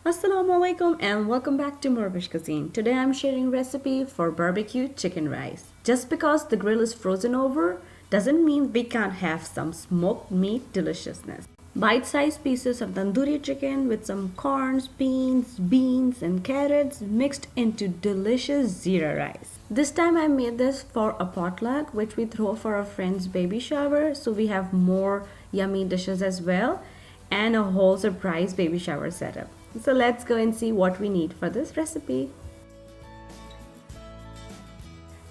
Assalamu alaikum and welcome back to morEwish cuisine. Today I'm sharing recipe for barbecue chicken rice. Just because the grill is frozen over doesn't mean we can't have some smoked meat deliciousness. Bite-sized pieces of tandoori chicken with some corns, beans and carrots mixed into delicious zira rice. This time I made this for a potluck which we throw for a friend's baby shower, so we have more yummy dishes as well and a whole surprise baby shower setup. So let's go and see what we need for this recipe.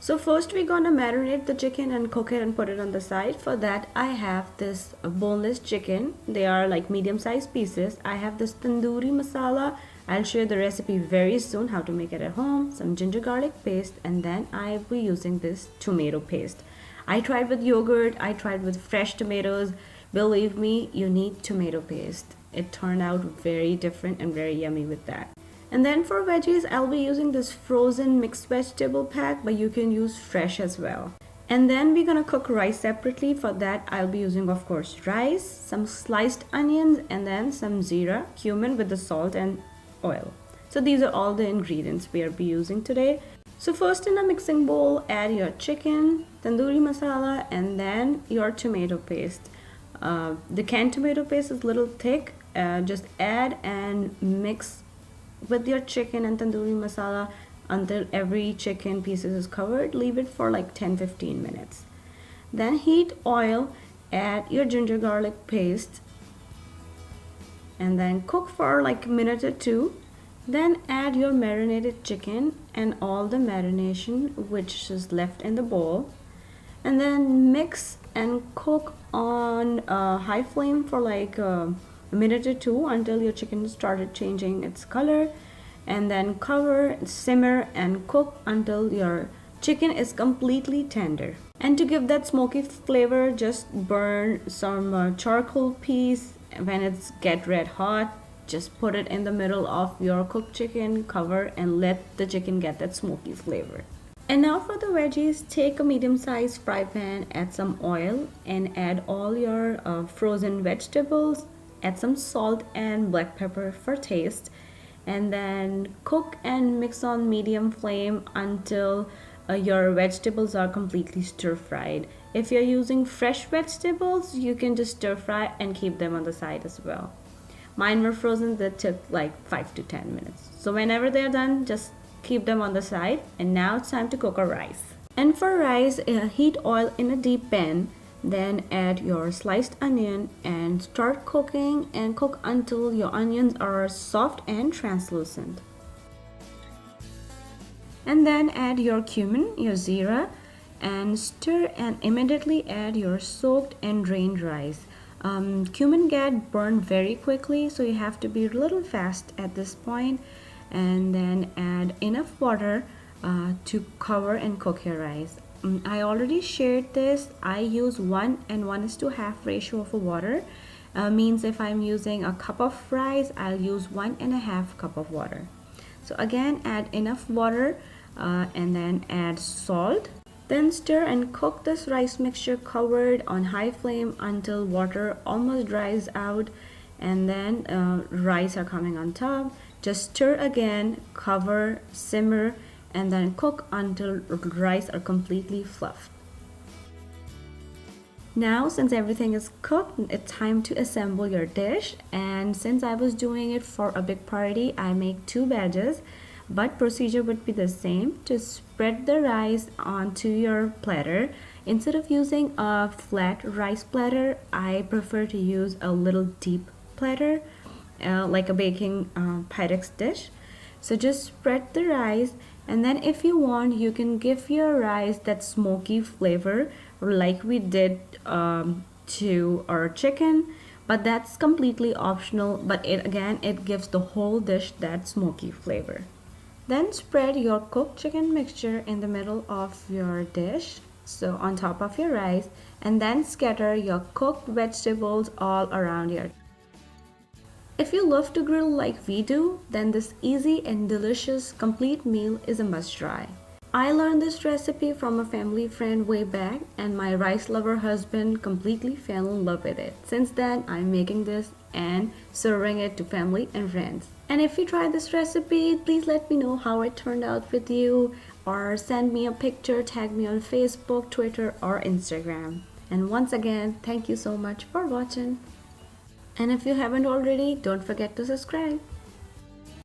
So first we're gonna marinate the chicken and cook it and put it on the side. For that I have this boneless chicken. They are like medium-sized pieces. I have this tandoori masala. I'll share the recipe very soon how to make it at home. Some ginger garlic paste, and then I'll be using this tomato paste. I tried with yogurt, I tried with fresh tomatoes. Believe me, you need tomato paste. It turned out very different and very yummy with that. And then for veggies, I'll be using this frozen mixed vegetable pack, but you can use fresh as well. And then we're gonna cook rice separately. For that, I'll be using, of course, rice, some sliced onions, and then some zira, cumin with the salt and oil. So these are all the ingredients we'll be using today. So first in a mixing bowl, add your chicken, tandoori masala, and then your tomato paste. The canned tomato paste is a little thick. Just add and mix with your chicken and tandoori masala until every chicken pieces is covered. Leave it for like 10-15 minutes. Then heat oil, add your ginger garlic paste, and then cook for like a minute or two. Then add your marinated chicken and all the marination which is left in the bowl, and then mix and cook on high flame for like a minute or two until your chicken started changing its color, and then cover, simmer and cook until your chicken is completely tender. And to give that smoky flavor, just burn some charcoal piece. When it's get red hot, just put it in the middle of your cooked chicken, cover, and let the chicken get that smoky flavor. And now for the veggies, take a medium-sized fry pan, add some oil, and add all your frozen vegetables. Add some salt and black pepper for taste, and then cook and mix on medium flame until your vegetables are completely stir-fried. If you're using fresh vegetables, you can just stir-fry and keep them on the side as well. Mine were frozen, that took like 5 to 10 minutes. So whenever they're done, just keep them on the side. And now it's time to cook our rice. And for rice, heat oil in a deep pan. Then add your sliced onion and start cooking, and cook until your onions are soft and translucent. And then add your cumin, your zira, and stir, and immediately add your soaked and drained rice. Cumin get burned very quickly, so you have to be a little fast at this point. And then add enough water to cover and cook your rice. I already shared this. I use 1:1:2 ratio of water. Means if I'm using a cup of rice, I'll use 1.5 cup of water. So again, add enough water and then add salt. Then stir and cook this rice mixture covered on high flame until water almost dries out, and then rice are coming on top. Just stir again, cover, simmer, and then cook until rice are completely fluffed. Now, since everything is cooked, it's time to assemble your dish. And since I was doing it for a big party, I make 2 batches, but procedure would be the same. To spread the rice onto your platter, instead of using a flat rice platter, I prefer to use a little deep platter, like a baking Pyrex dish. So just spread the rice, and then if you want, you can give your rice that smoky flavor like we did to our chicken, but that's completely optional. But it gives the whole dish that smoky flavor. Then spread your cooked chicken mixture in the middle of your dish, so on top of your rice, and then scatter your cooked vegetables all around your. If you love to grill like we do, then this easy and delicious complete meal is a must try. I learned this recipe from a family friend way back, and my rice lover husband completely fell in love with it. Since then, I'm making this and serving it to family and friends. And if you try this recipe, please let me know how it turned out with you, or send me a picture, tag me on Facebook, Twitter, or Instagram. And once again, thank you so much for watching. And if you haven't already, don't forget to subscribe.